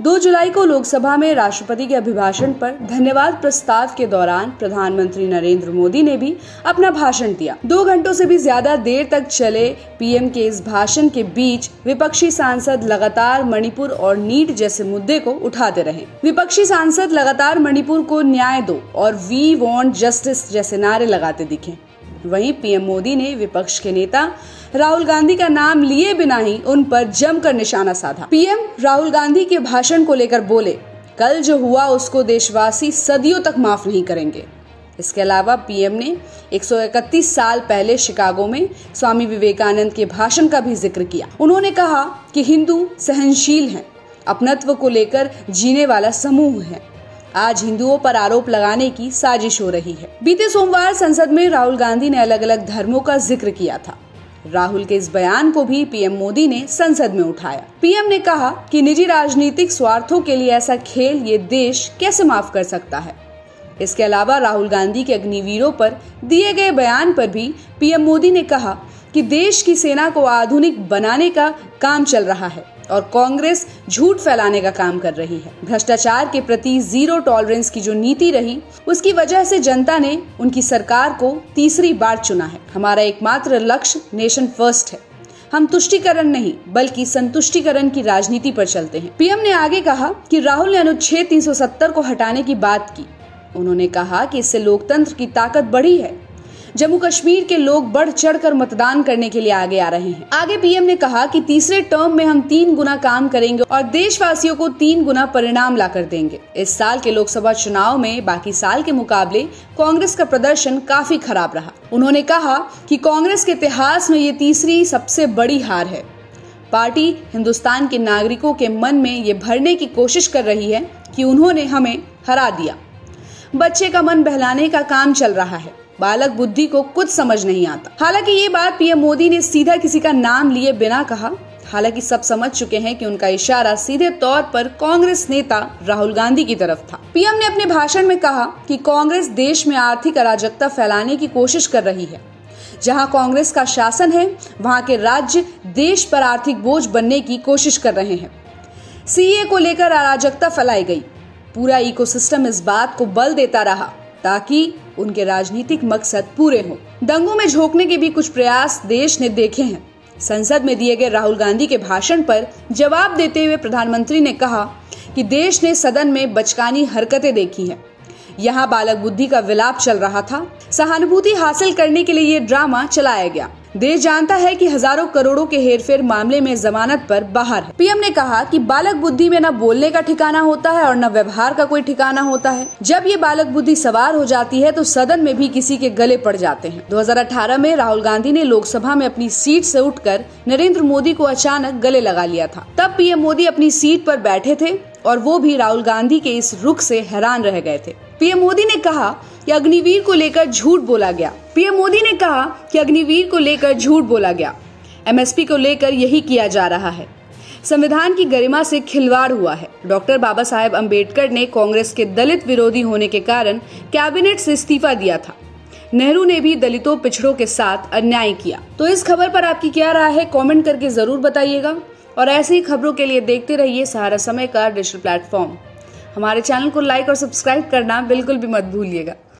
2 जुलाई को लोकसभा में राष्ट्रपति के अभिभाषण पर धन्यवाद प्रस्ताव के दौरान प्रधानमंत्री नरेंद्र मोदी ने भी अपना भाषण दिया। 2 घंटों से भी ज्यादा देर तक चले पीएम के इस भाषण के बीच विपक्षी सांसद लगातार मणिपुर और नीट जैसे मुद्दे को उठाते रहे। विपक्षी सांसद लगातार मणिपुर को न्याय दो और वी वांट जस्टिस जैसे नारे लगाते दिखे। वहीं पीएम मोदी ने विपक्ष के नेता राहुल गांधी का नाम लिए बिना ही उन पर जमकर निशाना साधा। पीएम राहुल गांधी के भाषण को लेकर बोले, कल जो हुआ उसको देशवासी सदियों तक माफ नहीं करेंगे। इसके अलावा पीएम ने 131 साल पहले शिकागो में स्वामी विवेकानंद के भाषण का भी जिक्र किया। उन्होंने कहा कि हिंदू सहनशील हैं, अपनत्व को लेकर जीने वाला समूह है। आज हिंदुओं पर आरोप लगाने की साजिश हो रही है। बीते सोमवार संसद में राहुल गांधी ने अलग अलग धर्मों का जिक्र किया था। राहुल के इस बयान को भी पीएम मोदी ने संसद में उठाया। पीएम ने कहा कि निजी राजनीतिक स्वार्थों के लिए ऐसा खेल ये देश कैसे माफ कर सकता है। इसके अलावा राहुल गांधी के अग्निवीरों पर दिए गए बयान पर भी पीएम मोदी ने कहा कि देश की सेना को आधुनिक बनाने का काम चल रहा है और कांग्रेस झूठ फैलाने का काम कर रही है। भ्रष्टाचार के प्रति जीरो टॉलरेंस की जो नीति रही, उसकी वजह से जनता ने उनकी सरकार को तीसरी बार चुना है। हमारा एकमात्र लक्ष्य नेशन फर्स्ट है। हम तुष्टीकरण नहीं बल्कि संतुष्टीकरण की राजनीति पर चलते हैं। पीएम ने आगे कहा कि राहुल ने अनुच्छेद 370 को हटाने की बात की। उन्होंने कहा कि इससे लोकतंत्र की ताकत बढ़ी है। जम्मू कश्मीर के लोग बढ़ चढ़कर मतदान करने के लिए आगे आ रहे हैं। आगे पीएम ने कहा कि तीसरे टर्म में हम 3 गुना काम करेंगे और देशवासियों को 3 गुना परिणाम लाकर देंगे। इस साल के लोकसभा चुनाव में बाकी साल के मुकाबले कांग्रेस का प्रदर्शन काफी खराब रहा। उन्होंने कहा कि कांग्रेस के इतिहास में ये तीसरी सबसे बड़ी हार है। पार्टी हिंदुस्तान के नागरिकों के मन में ये भरने की कोशिश कर रही है कि उन्होंने हमें हरा दिया। बच्चे का मन बहलाने का काम चल रहा है। बालक बुद्धि को कुछ समझ नहीं आता। हालांकि ये बात पीएम मोदी ने सीधा किसी का नाम लिए बिना कहा। हालांकि सब समझ चुके हैं कि उनका इशारा सीधे तौर पर कांग्रेस नेता राहुल गांधी की तरफ था। पीएम ने अपने भाषण में कहा कि कांग्रेस देश में आर्थिक अराजकता फैलाने की कोशिश कर रही है। जहां कांग्रेस का शासन है, वहां के राज्य देश पर आर्थिक बोझ बनने की कोशिश कर रहे हैं। सीए को लेकर अराजकता फैलाई गई। पूरा इकोसिस्टम इस बात को बल देता रहा ताकि उनके राजनीतिक मकसद पूरे हों। दंगों में झोंकने के भी कुछ प्रयास देश ने देखे हैं। संसद में दिए गए राहुल गांधी के भाषण पर जवाब देते हुए प्रधानमंत्री ने कहा कि देश ने सदन में बचकानी हरकतें देखी हैं। यहाँ बालक बुद्धि का विलाप चल रहा था। सहानुभूति हासिल करने के लिए ये ड्रामा चलाया गया। देश जानता है कि हजारों करोड़ों के हेरफेर मामले में जमानत पर बाहर है। पीएम ने कहा कि बालक बुद्धि में न बोलने का ठिकाना होता है और न व्यवहार का कोई ठिकाना होता है। जब ये बालक बुद्धि सवार हो जाती है तो सदन में भी किसी के गले पड़ जाते हैं। 2018 में राहुल गांधी ने लोकसभा में अपनी सीट से उठकर नरेंद्र मोदी को अचानक गले लगा लिया था। तब पीएम मोदी अपनी सीट पर बैठे थे और वो भी राहुल गांधी के इस रुख से हैरान रह गए थे। पीएम मोदी ने कहा कि अग्निवीर को लेकर झूठ बोला गया। पीएम मोदी ने कहा कि अग्निवीर को लेकर झूठ बोला गया। एमएसपी को लेकर यही किया जा रहा है। संविधान की गरिमा से खिलवाड़ हुआ है। डॉक्टर बाबा साहेब अंबेडकर ने कांग्रेस के दलित विरोधी होने के कारण कैबिनेट से इस्तीफा दिया था। नेहरू ने भी दलितों पिछड़ों के साथ अन्याय किया। तो इस खबर पर आपकी क्या राय है, कमेंट करके जरूर बताइएगा। और ऐसी ही खबरों के लिए देखते रहिए सहारा समय का डिजिटल प्लेटफॉर्म। हमारे चैनल को लाइक और सब्सक्राइब करना बिल्कुल भी मत भूलिएगा।